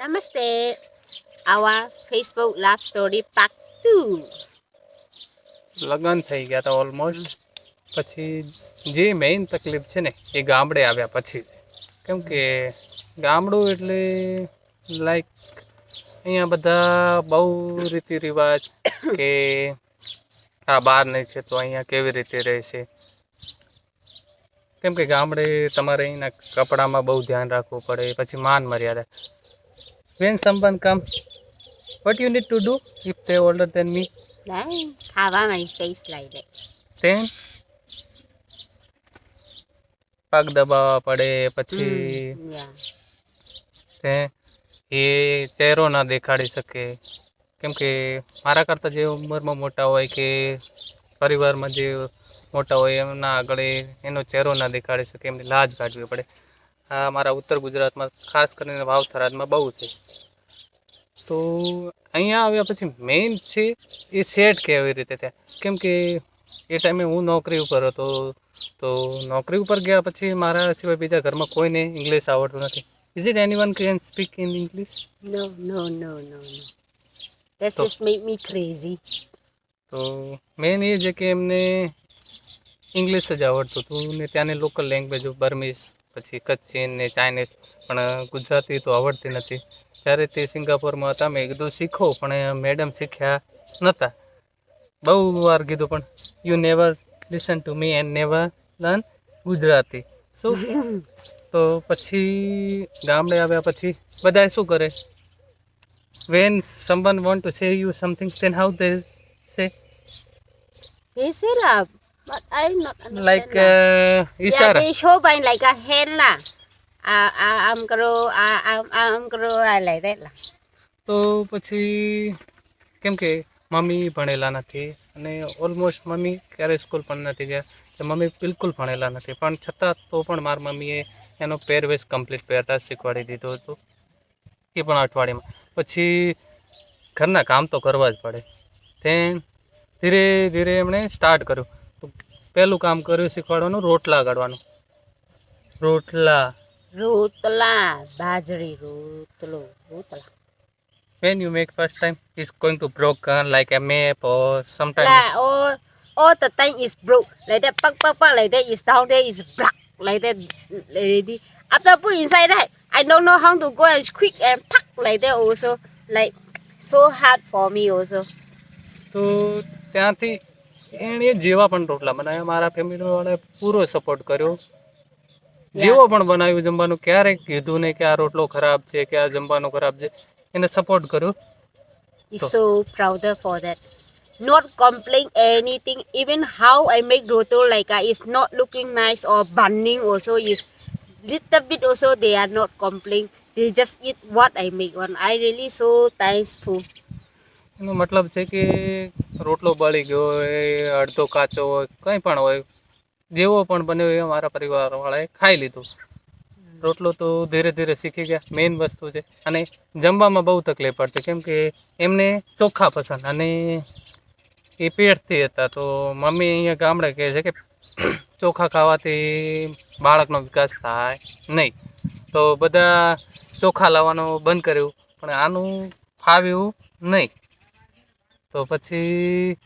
Namaste. Our Facebook love story part 2. લગ્ન થઈ ગયા હતા ઓલમોસ્ટ. પછી જે મેઇન તકલીફ છે ને એ ગામડે આવ્યા પછી. કેમ કે ગામડું એટલે લાઈક અહીંયા બધા બહુ રીતિ રિવાજ કે આ બહાર નહીં છે તો અહીંયા કેવી રીતે રહેશે. કેમ કે ગામડે તમારે અહીંના કપડામાં બહુ ધ્યાન રાખવું પડે. પછી માન મર્યાદા. When someone comes, what you need to do if they older than me? Cover my face like that. Then પગ દબાવવા પડે. પછી Yeah. તે એ ચહેરો ના દેખાડી શકે. કેમ કે મારા કરતાં જે ઉંમરમાં મોટા હોય કે પરિવારમાં જે મોટા હોય એમના આગળ એનો ચહેરો ના દેખાડી શકે, એમની લાજ કાઢવી પડે. આ મારા ઉત્તર ગુજરાતમાં ખાસ કરીને વાવ થરાદમાં બહુ છે. તો અહીંયા આવ્યા પછી મેઇન છે એ સેટ કેવી રીતે થયા. કેમ કે એ ટાઈમે હું નોકરી ઉપર હતો. તો નોકરી ઉપર ગયા પછી મારા સિવાય બીજા ઘરમાં કોઈને ઇંગ્લિશ આવડતું નથી. Is it anyone can speak in English? No. That just make me crazy. તો મેઇન એ છે કે એમને ઇંગ્લિશ જ આવડતું હતું ને ત્યાંની લોકલ લેંગ્વેજ બર્મીઝ, પછી કચ્છી ને ચાઇનીઝ, પણ ગુજરાતી તો આવડતી નથી. ત્યારે તે સિંગાપોરમાં હતા. મેં કીધું શીખો, પણ મેડમ શીખ્યા નહોતા. બહુ વાર કીધું પણ you never listen to me and never learn Gujarati. શું તો પછી ગામડે આવ્યા પછી બધા શું કરે, when someone want to say you something then how they say? They say lah, but I not understand Like lah. ઈશારા. They show by like a hand lah. I'm karo, I like that lah. તો પછી કેમ કે mummy ભણેલા નથી અને almost mummy ક્યારે school પણ નથી ગયા. મમ્મી બિલકુલ ભણેલા નથી, પણ છતાં તો પણ મારી મમ્મીએ એનો પહેરવેશ કમ્પ્લીટ પહેરતા શીખવાડી દીધો હતો, એ પણ અઠવાડિયામાં. પછી ઘરના કામ તો કરવા જ પડે. ધેન ધીરે ધીરે એમણે સ્ટાર્ટ કર્યું. તો પહેલું કામ કર્યું શીખવાડવાનું, રોટલા કાઢવાનું. રોટલા બાજરી રોટલા. when you make first time it's going to broken like a map or sometimes Like all the time is broke. Like that, pak like that is down there is black like that already. After put inside that, I don't know how to go and quick and pack like that also. Like so hard for me also. તો ત્યાંથી એણે જેવા પણ રોટલા બનાવ્યા. મારા family વાળાએ પૂરો સપોર્ટ કર્યો. જેવો પણ બનાવ્યું જમવાનું, ક્યારેય કીધું નહીં કે આ રોટલો ખરાબ છે કે આ જમવાનું ખરાબ છે. એને સપોર્ટ કર્યો. It's so proud for that. Not complain anything. Even how I make roto like it's not looking nice or burning also is little bit also they are not complain. They just eat what I make one. I really so thankful. એનો મતલબ છે કે રોટલો બળી ગયો હોય, અડધો કાચો હોય, કંઈ પણ હોય, જેવો પણ બન્યો એ મારા પરિવારવાળાએ ખાઈ લીધું. રોટલો તો ધીરે ધીરે શીખી ગયા. મેઇન વસ્તુ છે. અને જમવામાં બહુ તકલીફ પડતી, કેમ કે એમને ચોખા પસંદ અને એ પેટથી હતા. તો મમ્મી અહીંયા ગામડે કહે છે કે ચોખા ખાવાથી બાળકનો વિકાસ થાય નહીં. તો બધા ચોખા લાવવાનું બંધ કર્યું, પણ આનું ફાવ્યું નહીં. તો પછી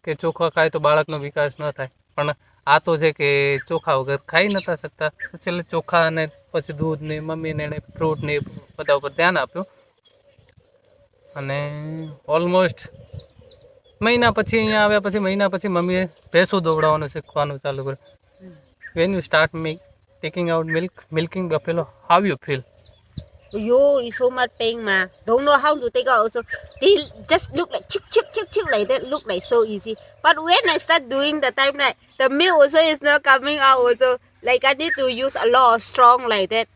કે ચોખા ખાય તો બાળકનો વિકાસ ન થાય. પણ આ તો છે કે ચોખા વગર ખાઈ નતા શકતા. છેલ્લે ચોખા અને પછી દૂધ ને મમ્મીને એણે ફ્રૂટ ને બધા ઉપર ધ્યાન આપ્યું. અને ઓલમોસ્ટ મહિના પછી અહીંયા આવ્યા પછી મહિના પછી મમ્મીએ ભેંસો દોવડાવવાનું શીખવાનું ચાલુ કર્યું. When you start taking out milking Buffalo, how you feel? Yo, it's so much pain ma. Don't know how to take out also. They just look like chick like that. Look like so easy. But when I start doing the time like the milk also is not coming out also. Like I need to use a lot of strong like that.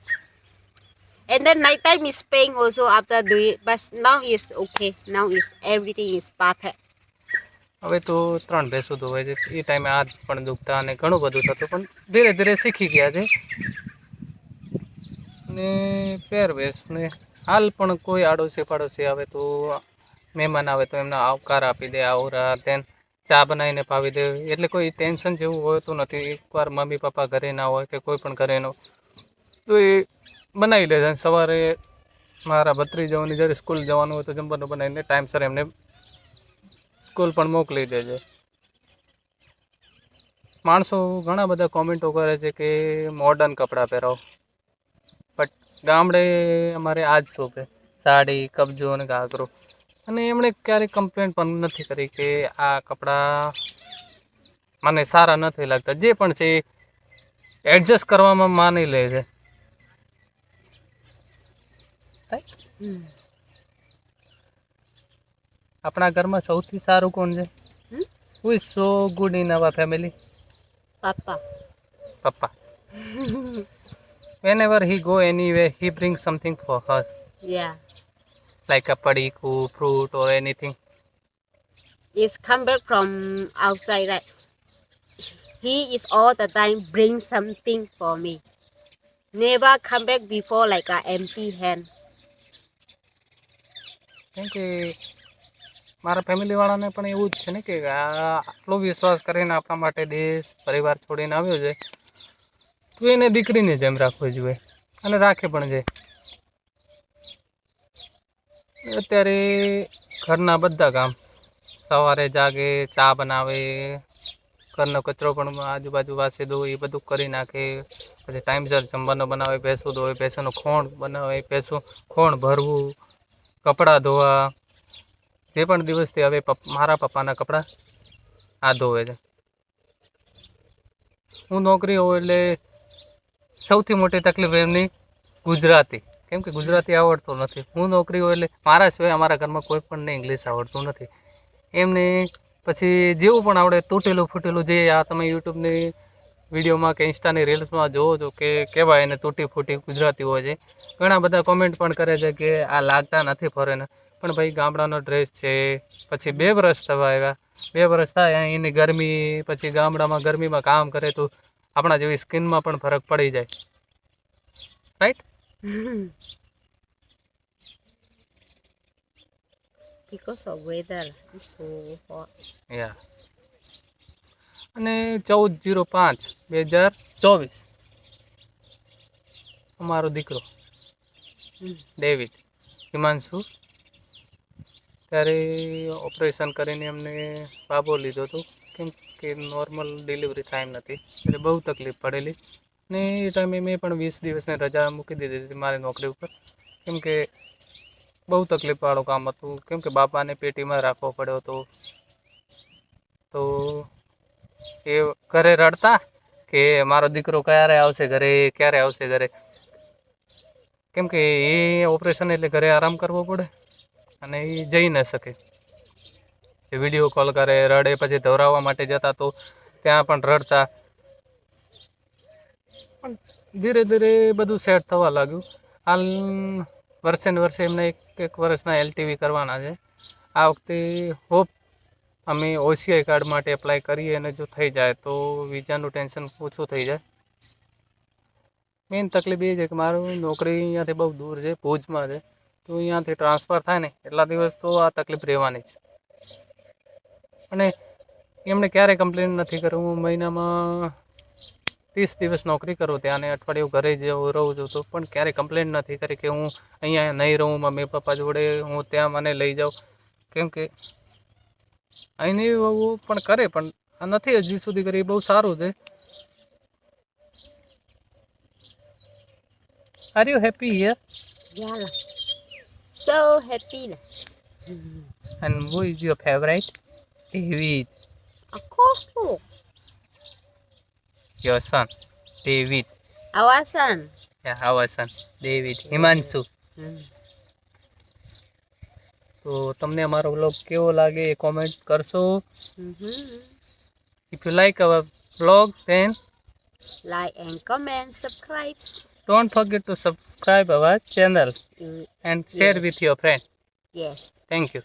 And then night time is pain also after do it. But now is okay. Now is everything is perfect. હવે તો 3 ભેંસો ધોવાય છે. એ ટાઈમે હાથ પણ દુખતા અને ઘણું બધું થતું, પણ ધીરે ધીરે શીખી ગયા છે. ને પહેરવેશ ને હાલ પણ કોઈ આડોશી પાડોશી આવે તો મહેમાન આવે તો એમને આવકાર આપી દે, આવરા તેન ચા બનાવીને પાવી દે. એટલે કોઈ ટેન્શન જેવું હોતું નથી. એકવાર મમ્મી પપ્પા ઘરે ના હોય કે કોઈ પણ ઘરે ન હોય તો એ બનાવી લે છે. સવારે મારા ભત્રીજાઓની જ્યારે સ્કૂલ જવાનું હોય તો જમવાનું બનાવીને ટાઈમસર એમને સ્કૂલ પણ મોકલી દેજે. માણસો ઘણા બધા કોમેન્ટો કરે છે કે મોડર્ન કપડાં પહેરાવો, બટ ગામડે અમારે આ જ શોભે, સાડી, કબજો અને ઘાઘરો. અને એમણે ક્યારેય કમ્પ્લેન પણ નથી કરી કે આ કપડાં મને સારા નથી લાગતા. જે પણ છે એ એડજસ્ટ કરવામાં માની લે છે. આપણા ઘરમાં સૌથી સારું કોણ છે? Who is so good in our family? Papa. પપ્પા. Whenever he go anywhere, he brings something for us, Yeah. like a padiku, fruit or anything. It's come back from outside, right? He is all the time bring something for me. Never come back before like a empty hand. કેમ કે મારા ફેમિલીવાળાને પણ એવું જ છે ને કે આટલો વિશ્વાસ કરીને આપણા માટે દેશ પરિવાર છોડીને આવ્યો છે, તો એને દીકરીને જેમ રાખવો જોઈએ અને રાખે પણ છે. અત્યારે ઘરના બધા કામ, સવારે જાગે, ચા બનાવે, ઘરનો કચરો પણ આજુબાજુ વાસે દો, એ બધું કરી નાખે. પછી ટાઈમસર જમવાનું બનાવે, ભેંસું ધોવે, ભેંસોનું ખોણ બનાવે, ભેંસું ખોણ ભરવું, કપડાં ધોવા. જે પણ દિવસથી હવે મારા પપ્પાના કપડાં આ ધોવે છે. હું નોકરી હોઉં એટલે સૌથી મોટી તકલીફ એમની ગુજરાતી, કેમ કે ગુજરાતી આવડતું નથી. હું નોકરી હોય એટલે મારા સિવાય અમારા ઘરમાં કોઈ પણને ઇંગ્લિશ આવડતું નથી. એમને પછી જેવું પણ આવડે તૂટેલું ફૂટેલું, જે આ તમે યુટ્યુબની વિડીયોમાં કે ઇન્સ્ટાની રીલ્સમાં જોવો છો કે કેવા એને તૂટી ફૂટી ગુજરાતી હોય છે. ઘણા બધા કોમેન્ટ પણ કરે છે કે આ લાગતા નથી ફોરેનર. પણ ભાઈ ગામડાનો ડ્રેસ છે. પછી 2 વર્ષ થવા આવ્યા, 2 વર્ષ થાય એની ગરમી, પછી ગામડામાં ગરમીમાં કામ કરે તો આપણા જેવી સ્કિનમાં પણ ફરક પડી જાય, right? Because of weather, it's so hot. યા. અને 14/05/2024 અમારો દીકરો ડેવિડ હિમાંશુ, ત્યારે ઓપરેશન કરીને એમને બાબો લીધો હતો. કેમ કે નોર્મલ ડિલિવરી ટાઈમ નથી, એટલે બહુ તકલીફ પડેલી. ને એ ટાઈમે મેં પણ 20 દિવસની રજા મૂકી દીધી હતી મારી નોકરી ઉપર, કેમ કે બહુ તકલીફવાળું કામ હતું. કેમ કે બાપાને પેટીમાં રાખવો પડ્યો હતો. તો એ ઘરે રડતા કે મારો દીકરો ક્યારે આવશે ઘરે, ક્યારે આવશે ઘરે. કેમ કે એ ઓપરેશન એટલે ઘરે આરામ કરવો પડે અને એ જઈ ન શકે. એ વિડીયો કોલ કરે, રડે, પછી ધવરાવવા માટે જતા તો ત્યાં પણ રડતા. પણ ધીરે ધીરે બધું સેટ થવા લાગ્યું. હાલ વર્ષે ને વર્ષે એમને એક વર્ષના LTV કરવાના છે. આ વખતે હોપ અમે OCI કાર્ડ માટે એપ્લાય કરીએ અને જો થઈ જાય તો વિઝાનું ટેન્શન ઓછું થઈ જાય. મેઇન તકલીફ એ છે કે મારું નોકરી અહીંયાથી બહુ દૂર છે, ભુજમાં છે. તો અહીંયાથી ટ્રાન્સફર થાય ને એટલા દિવસ તો આ તકલીફ રહેવાની છે. અને એમણે ક્યારેય કમ્પ્લેન નથી કરી. હું મહિનામાં 30 દિવસ નોકરી કરું ત્યાં અને અઠવાડિયું ઘરે રહું છું, તો પણ ક્યારેય કમ્પ્લેન નથી કરી કે હું અહીંયા નહીં રહું મમ્મી પપ્પા જોડે, હું ત્યાં મને લઈ જાઉં. કેમ કે અહીંની વહુ પણ કરે, પણ આ નથી હજી સુધી કરી. બહુ સારું છે. Are you happy here? Yeah. So happy. And who is your favorite? David. Of course, look. Your son, David. Our son. Yeah, our son, David. Himanshu. તો તમને અમારો વ્લોગ કેવો લાગે એ કોમેન્ટ કરશો. If you like our vlog, then Like and comment, subscribe. don't forget to subscribe our channel and share with your friend. Yes. Thank you.